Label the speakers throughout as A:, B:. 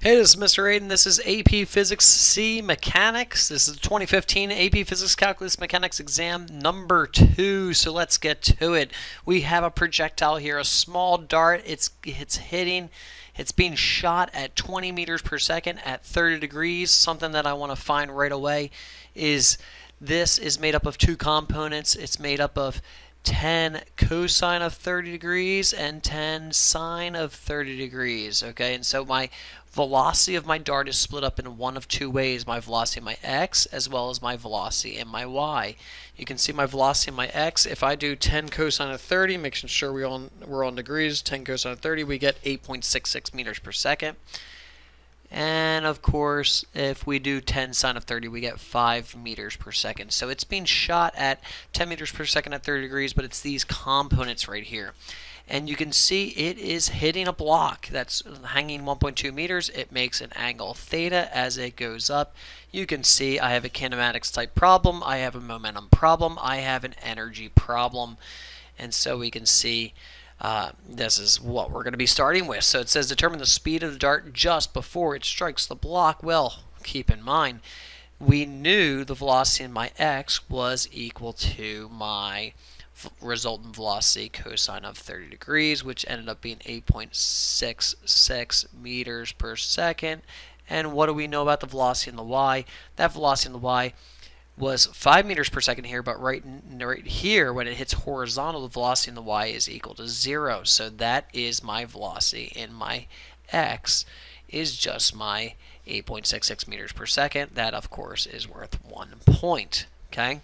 A: Hey, this is Mr. Aiden. This is AP Physics C Mechanics. This is the 2015 AP Physics Calculus Mechanics exam number 2. So let's get to it. We have a projectile here, a small dart. It's being shot at 20 meters per second at 30 degrees. Something that I want to find right away is this is made up of two components. It's made up of 10 cosine of 30 degrees and 10 sine of 30 degrees. Okay, and so my velocity of my dart is split up in one of two ways: my velocity in my x as well as my velocity in my y. You can see my velocity in my x. If I do 10 cosine of 30, making sure we're on degrees, 10 cosine of 30, we get 8.66 meters per second. And of course, if we do 10 sine of 30, we get 5 meters per second. So it's being shot at 10 meters per second at 30 degrees, but it's these components right here. And you can see it is hitting a block that's hanging 1.2 meters. It makes an angle theta as it goes up. You can see I have a kinematics type problem, I have a momentum problem, I have an energy problem. And so we can see this is what we're going to be starting with. So it says determine the speed of the dart just before it strikes the block. Well, keep in mind, we knew the velocity in my x was equal to my resultant velocity cosine of 30 degrees, which ended up being 8.66 meters per second. And what do we know about the velocity in the y? That velocity in the y was 5 meters per second here, but right here, when it hits horizontal, the velocity in the y is equal to 0. So that is my velocity in my x is just my 8.66 meters per second. That, of course, is worth 1 point. Okay.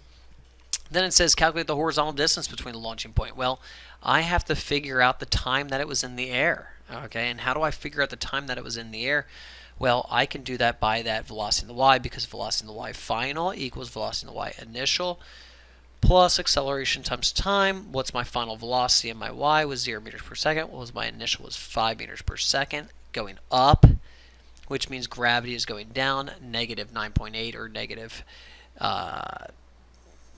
A: Then it says calculate the horizontal distance between the launching point. Well, I have to figure out the time that it was in the air. Okay, and how do I figure out the time that it was in the air? Well, I can do that by that velocity in the y, because velocity in the y final equals velocity in the y initial plus acceleration times time. What's my final velocity in my y was 0 meters per second. What was my initial was 5 meters per second going up, which means gravity is going down, negative 9.8 or negative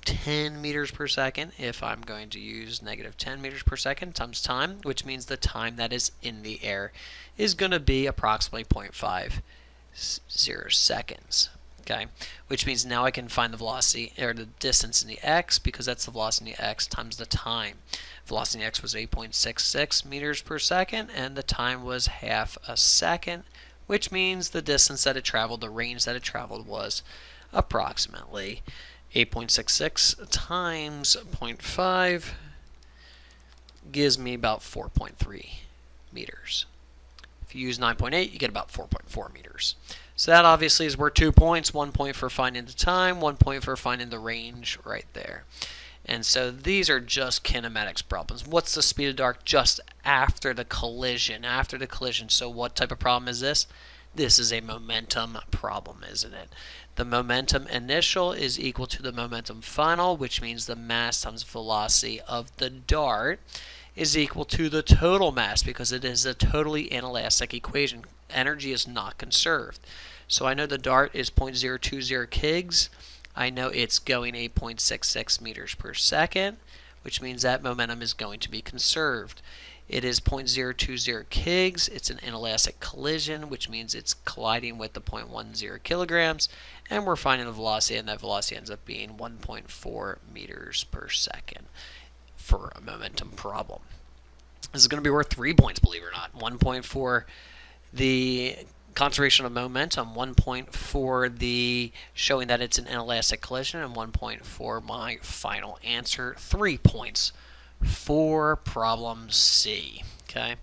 A: 10 meters per second if I'm going to use negative 10 meters per second times time, which means the time that is in the air is going to be approximately 0.50 seconds. Okay, which means now I can find the velocity or the distance in the x, because that's the velocity in the x times the time. Velocity in the x was 8.66 meters per second, and the time was half a second, which means the distance that it traveled, the range that it traveled, was approximately 8.66 times 0.5 gives me about 4.3 meters. If you use 9.8, you get about 4.4 meters. So that obviously is worth 2 points. 1 point for finding the time, 1 point for finding the range right there. And so these are just kinematics problems. What's the speed of dart just after the collision? After the collision. So what type of problem is this? This is a momentum problem, isn't it? The momentum initial is equal to the momentum final, which means the mass times velocity of the dart is equal to the total mass, because it is a totally inelastic equation. Energy is not conserved. So I know the dart is 0.020 kigs. I know it's going 8.66 meters per second, which means that momentum is going to be conserved. It is 0.020 kigs. It's an inelastic collision, which means it's colliding with the 0.10 kilograms, and we're finding the velocity, and that velocity ends up being 1.4 meters per second for a momentum problem. This is going to be worth 3 points, believe it or not. 1 point for the conservation of momentum, 1 point for the showing that it's an inelastic collision, and 1 point for my final answer. 3 points for problem C. Okay.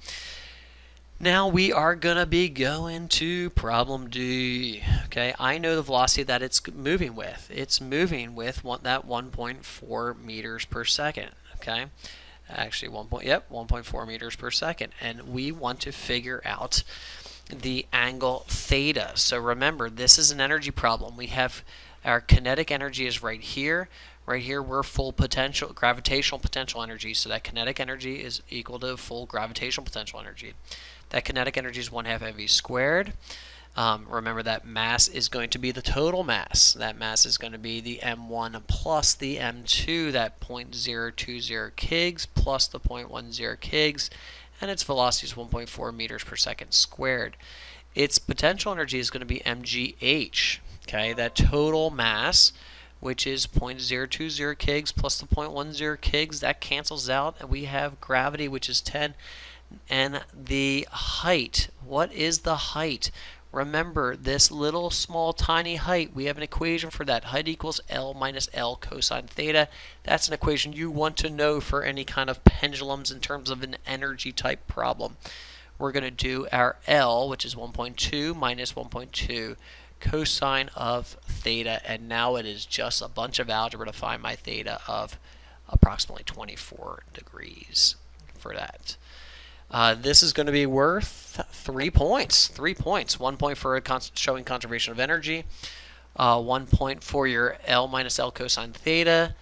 A: Now we are going to be going to problem D. Okay, I know the velocity that it's moving with. It's moving with that 1.4 meters per second. Okay, actually 1.4 meters per second, and we want to figure out the angle theta. So remember, this is an energy problem. We have our kinetic energy is right here. Right here, we're full potential, gravitational potential energy. So that kinetic energy is equal to full gravitational potential energy. That kinetic energy is 1/2 mv squared. Remember that mass is going to be the total mass. That mass is going to be the m1 plus the m2, that 0.020 kigs plus the 0.10 kigs, and its velocity is 1.4 meters per second squared. its potential energy is going to be mgh. Okay, that total mass, which is 0.020 kegs plus the 0.10 kegs, that cancels out, and we have gravity, which is 10. And the height, what is the height? Remember, this little small tiny height, we have an equation for that. Height equals L minus L cosine theta. That's an equation you want to know for any kind of pendulums in terms of an energy type problem. We're going to do our L, which is 1.2 minus 1.2 cosine of theta, and now it is just a bunch of algebra to find my theta of approximately 24 degrees for that. This is going to be worth 3 points. 3 points. 1 point for showing conservation of energy, 1 point for your L minus L cosine theta,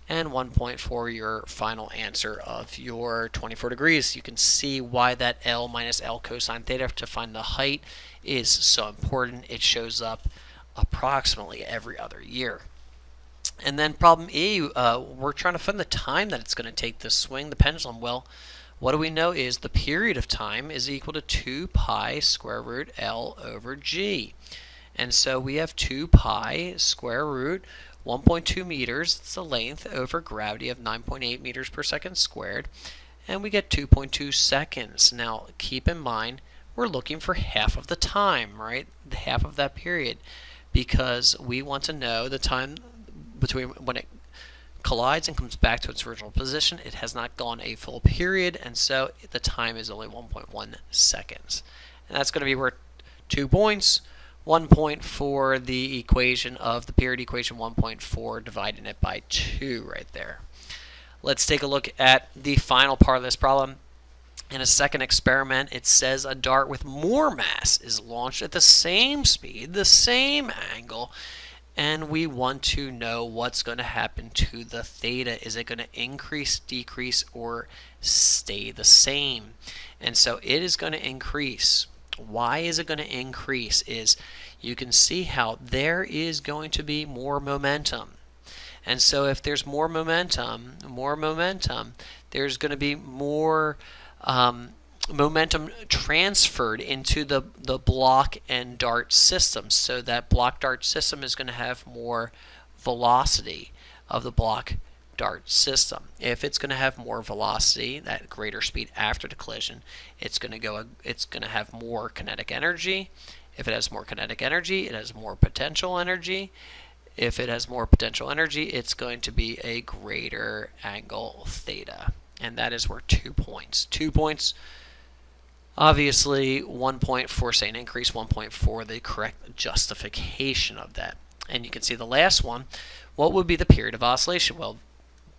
A: and 1 point for your final answer of your 24 degrees. You can see why that L minus L cosine theta to find the height is so important. It shows up approximately every other year. And then problem E, we're trying to find the time that it's going to take to swing the pendulum. Well, what do we know is the period of time is equal to 2 pi square root L over G. And so we have 2 pi square root 1.2 meters, it's the length, over gravity of 9.8 meters per second squared, and we get 2.2 seconds. Now keep in mind, we're looking for half of the time, right? Half of that period, because we want to know the time between when it collides and comes back to its original position. It has not gone a full period, and so the time is only 1.1 seconds. And that's going to be worth 2 points. 1 point for the equation of the period equation, 1.4, dividing it by 2 right there. Let's take a look at the final part of this problem. In a second experiment, it says a dart with more mass is launched at the same speed, the same angle, and we want to know what's going to happen to the theta. Is it going to increase, decrease, or stay the same? And so it is going to increase. Why is it going to increase? Is you can see how there is going to be more momentum. And so if there's more momentum, there's going to be more momentum transferred into the block and dart system. So that block dart system is going to have more velocity of the block dart system. If it's going to have more velocity, that greater speed after the collision, it's going to have more kinetic energy. If it has more kinetic energy, it has more potential energy. If it has more potential energy, it's going to be a greater angle theta. And that is worth 2 points. 2 points. Obviously, 1 point for, say, an increase, 1 point for the correct justification of that. And you can see the last one. What would be the period of oscillation? Well,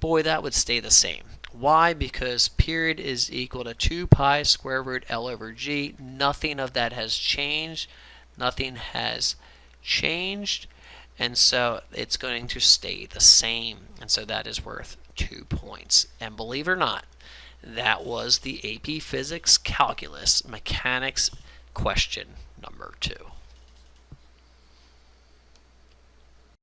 A: boy, that would stay the same. Why? Because period is equal to 2 pi square root L over G. Nothing of that has changed. Nothing has changed. And so it's going to stay the same. And so that is worth 2 points. And believe it or not, that was the AP Physics Calculus Mechanics question number 2.